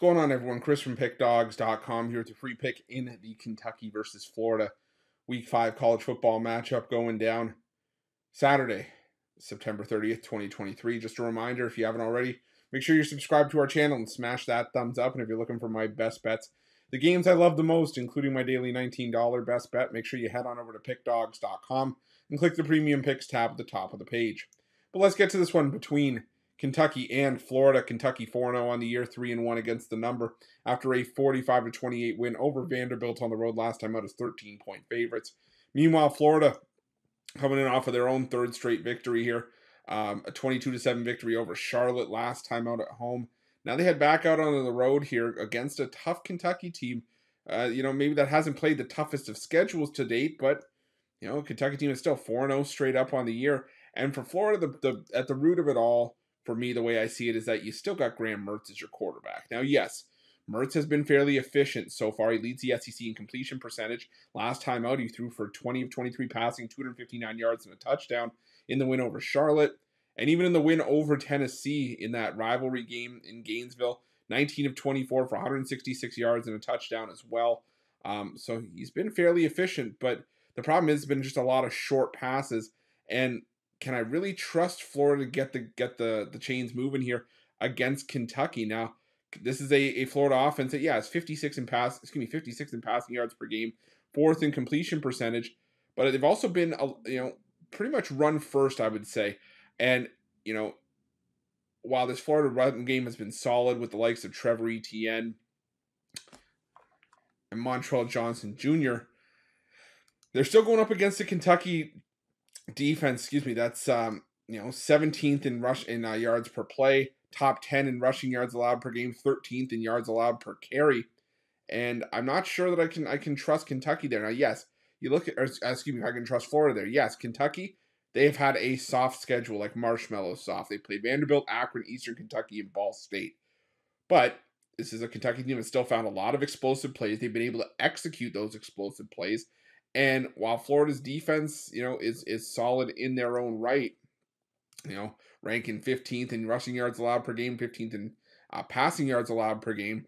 What's going on, everyone? Chris from Pickdawgz.com here with a free pick in the Kentucky versus Florida Week 5 college football matchup going down Saturday, September 30th, 2023. Just a reminder, if you haven't already, make sure you're subscribed to our channel and smash that thumbs up. And if you're looking for my best bets, the games I love the most, including my daily $19 best bet, make sure you head on over to Pickdawgz.com and click the Premium Picks tab at the top of the page. But let's get to this one between Kentucky and Florida. Kentucky 4-0 on the year, 3-1 against the number after a 45-28 win over Vanderbilt on the road last time out as 13-point favorites. Meanwhile, Florida coming in off of their own third straight victory here, a 22-7 victory over Charlotte last time out at home. Now they head back out on the road here against a tough Kentucky team. Maybe that hasn't played the toughest of schedules to date, but Kentucky team is still 4-0 straight up on the year. And for Florida, at the root of it all, for me, the way I see it is that you still got Graham Mertz as your quarterback. Now, yes, Mertz has been fairly efficient so far. He leads the SEC in completion percentage. Last time out, he threw for 20 of 23 passing, 259 yards and a touchdown in the win over Charlotte. And even in the win over Tennessee in that rivalry game in Gainesville, 19 of 24 for 166 yards and a touchdown as well. So he's been fairly efficient, but the problem has been just a lot of short passes. And can I really trust Florida to get the chains moving here against Kentucky? Now, this is a Florida offense that, it's 56 in passing yards per game, 4th in completion percentage, but they've also been pretty much run first, I would say. And while this Florida run game has been solid with the likes of Trevor Etienne and Montrell Johnson Jr., they're still going up against the Kentucky defense, that's 17th in yards per play, top 10 in rushing yards allowed per game, 13th in yards allowed per carry, and I'm not sure that I can trust Kentucky there. Now, yes, I can trust Florida there. Yes, Kentucky, they've had a soft schedule, like marshmallow soft. They played Vanderbilt, Akron, Eastern Kentucky, and Ball State, but this is a Kentucky team that still found a lot of explosive plays. They've been able to execute those explosive plays. And while Florida's defense, is solid in their own right, ranking 15th in rushing yards allowed per game, 15th in passing yards allowed per game,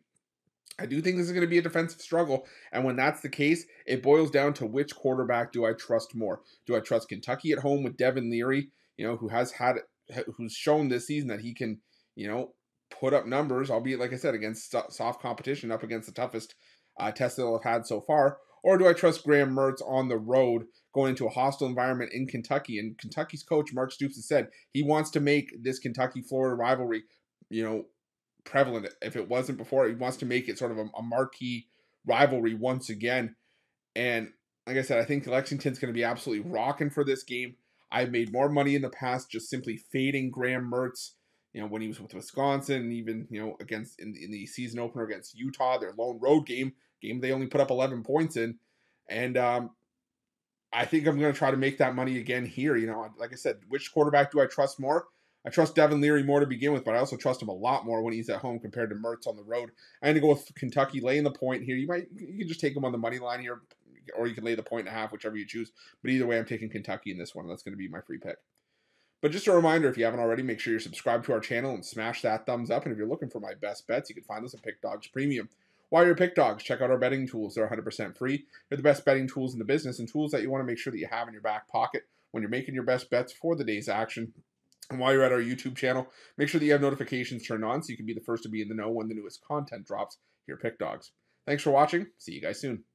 I do think this is going to be a defensive struggle. And when that's the case, it boils down to which quarterback do I trust more? Do I trust Kentucky at home with Devin Leary, who's shown this season that he can, put up numbers, albeit, like I said, against soft competition, up against the toughest test they'll have had so far? Or do I trust Graham Mertz on the road going into a hostile environment in Kentucky? And Kentucky's coach, Mark Stoops, has said he wants to make this Kentucky-Florida rivalry, prevalent. If it wasn't before, he wants to make it sort of a marquee rivalry once again. And like I said, I think Lexington's going to be absolutely rocking for this game. I've made more money in the past just simply fading Graham Mertz, when he was with Wisconsin, and even, against in the season opener against Utah, their lone road game they only put up 11 points in. And I think I'm going to try to make that money again here. Like I said, which quarterback do I trust more? I trust Devin Leary more to begin with, but I also trust him a lot more when he's at home compared to Mertz on the road. I'm going to go with Kentucky laying the point here. You can just take him on the money line here, or you can lay the 1.5, whichever you choose. But either way, I'm taking Kentucky in this one. That's going to be my free pick. But just a reminder, if you haven't already, make sure you're subscribed to our channel and smash that thumbs up. And if you're looking for my best bets, you can find us at Pickdawgz Premium. While you're at Pickdawgz, check out our betting tools. They're 100% free. They're the best betting tools in the business, and tools that you want to make sure that you have in your back pocket when you're making your best bets for the day's action. And while you're at our YouTube channel, make sure that you have notifications turned on so you can be the first to be in the know when the newest content drops here at Pickdawgz. Thanks for watching. See you guys soon.